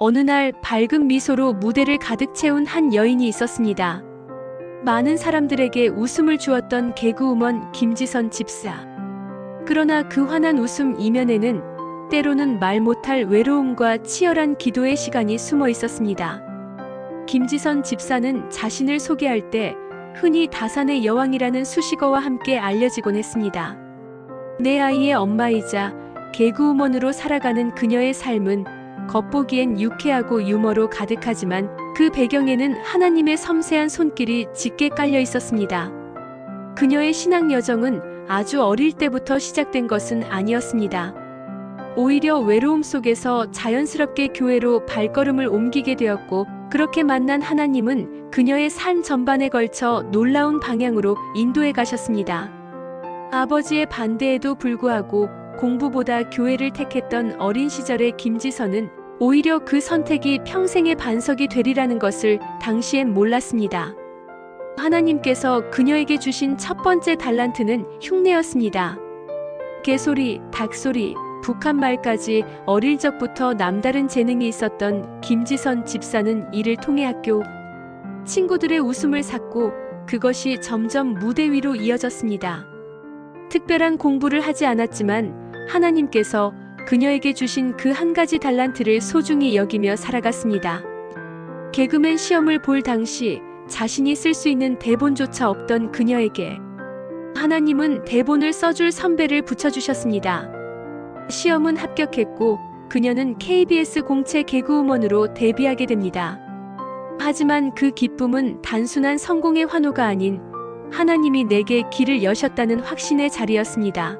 어느 날 밝은 미소로 무대를 가득 채운 한 여인이 있었습니다. 많은 사람들에게 웃음을 주었던 개그우먼 김지선 집사. 그러나 그 환한 웃음 이면에는 때로는 말 못할 외로움과 치열한 기도의 시간이 숨어 있었습니다. 김지선 집사는 자신을 소개할 때 흔히 다산의 여왕이라는 수식어와 함께 알려지곤 했습니다. 내 아이의 엄마이자 개그우먼으로 살아가는 그녀의 삶은 겉보기엔 유쾌하고 유머로 가득하지만 그 배경에는 하나님의 섬세한 손길이 짙게 깔려 있었습니다. 그녀의 신앙 여정은 아주 어릴 때부터 시작된 것은 아니었습니다. 오히려 외로움 속에서 자연스럽게 교회로 발걸음을 옮기게 되었고, 그렇게 만난 하나님은 그녀의 삶 전반에 걸쳐 놀라운 방향으로 인도해 가셨습니다. 아버지의 반대에도 불구하고 공부보다 교회를 택했던 어린 시절의 김지선은 오히려 그 선택이 평생의 반석이 되리라는 것을 당시엔 몰랐습니다. 하나님께서 그녀에게 주신 첫 번째 달란트는 흉내였습니다. 개소리, 닭소리, 북한말까지 어릴 적부터 남다른 재능이 있었던 김지선 집사는 이를 통해 학교 친구들의 웃음을 샀고, 그것이 점점 무대 위로 이어졌습니다. 특별한 공부를 하지 않았지만 하나님께서 그녀에게 주신 그 한 가지 달란트를 소중히 여기며 살아갔습니다. 개그맨 시험을 볼 당시 자신이 쓸 수 있는 대본조차 없던 그녀에게 하나님은 대본을 써줄 선배를 붙여주셨습니다. 시험은 합격했고 그녀는 KBS 공채 개그우먼으로 데뷔하게 됩니다. 하지만 그 기쁨은 단순한 성공의 환호가 아닌 하나님이 내게 길을 여셨다는 확신의 자리였습니다.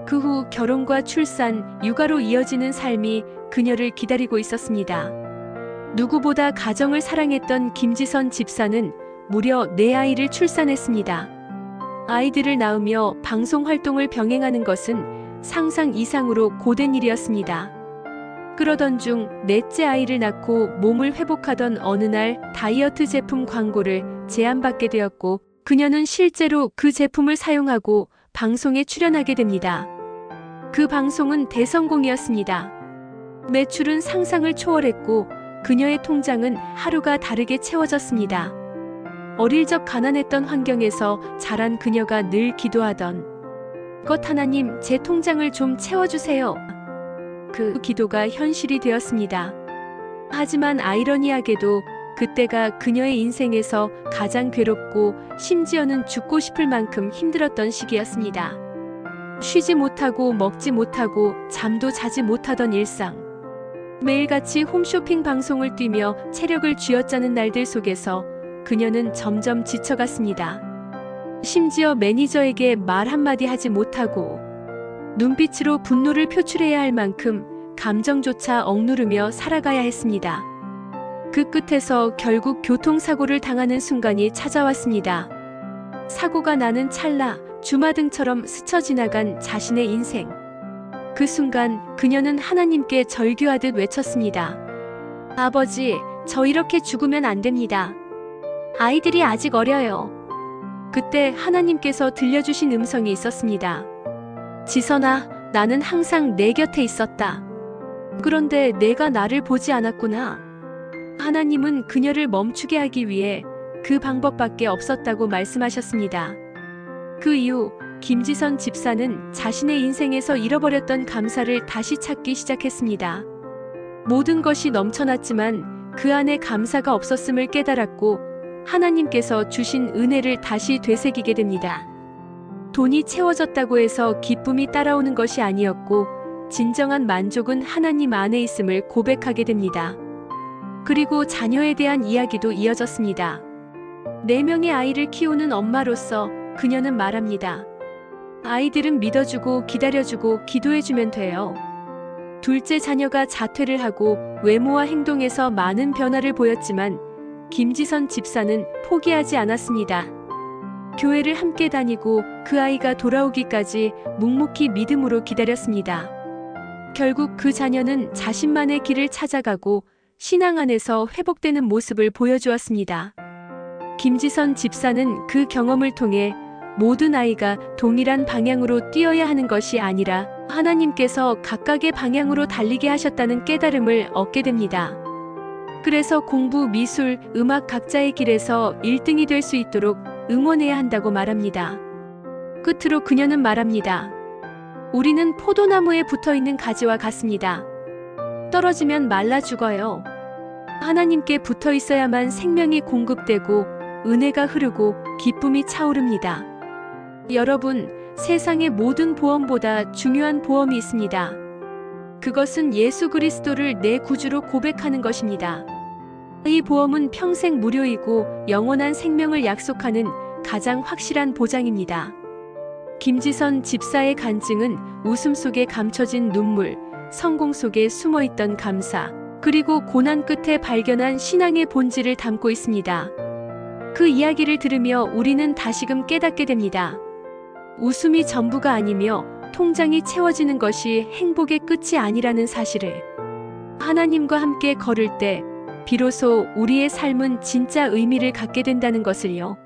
그 후 결혼과 출산, 육아로 이어지는 삶이 그녀를 기다리고 있었습니다. 누구보다 가정을 사랑했던 김지선 집사는 무려 4아이를 출산했습니다. 아이들을 낳으며 방송 활동을 병행하는 것은 상상 이상으로 고된 일이었습니다. 그러던 중 넷째 아이를 낳고 몸을 회복하던 어느 날 다이어트 제품 광고를 제안받게 되었고, 그녀는 실제로 그 제품을 사용하고 방송에 출연하게 됩니다. 그 방송은 대성공이었습니다. 매출은 상상을 초월했고 그녀의 통장은 하루가 다르게 채워졌습니다. 어릴 적 가난했던 환경에서 자란 그녀가 늘 기도하던 것, 하나님, 제 통장을 좀 채워주세요. 그 기도가 현실이 되었습니다. 하지만 아이러니하게도 그때가 그녀의 인생에서 가장 괴롭고 심지어는 죽고 싶을 만큼 힘들었던 시기였습니다. 쉬지 못하고 먹지 못하고 잠도 자지 못하던 일상. 매일같이 홈쇼핑 방송을 뛰며 체력을 쥐어짜는 날들 속에서 그녀는 점점 지쳐갔습니다. 심지어 매니저에게 말 한마디 하지 못하고 눈빛으로 분노를 표출해야 할 만큼 감정조차 억누르며 살아가야 했습니다. 그 끝에서 결국 교통사고를 당하는 순간이 찾아왔습니다. 사고가 나는 찰나 주마등처럼 스쳐 지나간 자신의 인생. 그 순간 그녀는 하나님께 절규하듯 외쳤습니다. 아버지, 저 이렇게 죽으면 안 됩니다. 아이들이 아직 어려요. 그때 하나님께서 들려주신 음성이 있었습니다. 지선아, 나는 항상 내 곁에 있었다. 그런데 내가 나를 보지 않았구나. 하나님은 그녀를 멈추게 하기 위해 그 방법밖에 없었다고 말씀하셨습니다. 그 이후 김지선 집사는 자신의 인생에서 잃어버렸던 감사를 다시 찾기 시작했습니다. 모든 것이 넘쳐났지만 그 안에 감사가 없었음을 깨달았고 하나님께서 주신 은혜를 다시 되새기게 됩니다. 돈이 채워졌다고 해서 기쁨이 따라오는 것이 아니었고 진정한 만족은 하나님 안에 있음을 고백하게 됩니다. 그리고 자녀에 대한 이야기도 이어졌습니다. 4명의 아이를 키우는 엄마로서 그녀는 말합니다. 아이들은 믿어주고 기다려주고 기도해주면 돼요. 둘째 자녀가 자퇴를 하고 외모와 행동에서 많은 변화를 보였지만 김지선 집사는 포기하지 않았습니다. 교회를 함께 다니고 그 아이가 돌아오기까지 묵묵히 믿음으로 기다렸습니다. 결국 그 자녀는 자신만의 길을 찾아가고 신앙 안에서 회복되는 모습을 보여주었습니다. 김지선 집사는 그 경험을 통해 모든 아이가 동일한 방향으로 뛰어야 하는 것이 아니라 하나님께서 각각의 방향으로 달리게 하셨다는 깨달음을 얻게 됩니다. 그래서 공부, 미술, 음악 각자의 길에서 1등이 될 수 있도록 응원해야 한다고 말합니다. 끝으로 그녀는 말합니다. 우리는 포도나무에 붙어 있는 가지와 같습니다. 떨어지면 말라 죽어요. 하나님께 붙어 있어야만 생명이 공급되고 은혜가 흐르고 기쁨이 차오릅니다. 여러분, 세상의 모든 보험보다 중요한 보험이 있습니다. 그것은 예수 그리스도를 내 구주로 고백하는 것입니다. 이 보험은 평생 무료이고 영원한 생명을 약속하는 가장 확실한 보장입니다. 김지선 집사의 간증은 웃음 속에 감춰진 눈물, 성공 속에 숨어있던 감사, 그리고 고난 끝에 발견한 신앙의 본질을 담고 있습니다. 그 이야기를 들으며 우리는 다시금 깨닫게 됩니다. 웃음이 전부가 아니며 통장이 채워지는 것이 행복의 끝이 아니라는 사실을. 하나님과 함께 걸을 때 비로소 우리의 삶은 진짜 의미를 갖게 된다는 것을요.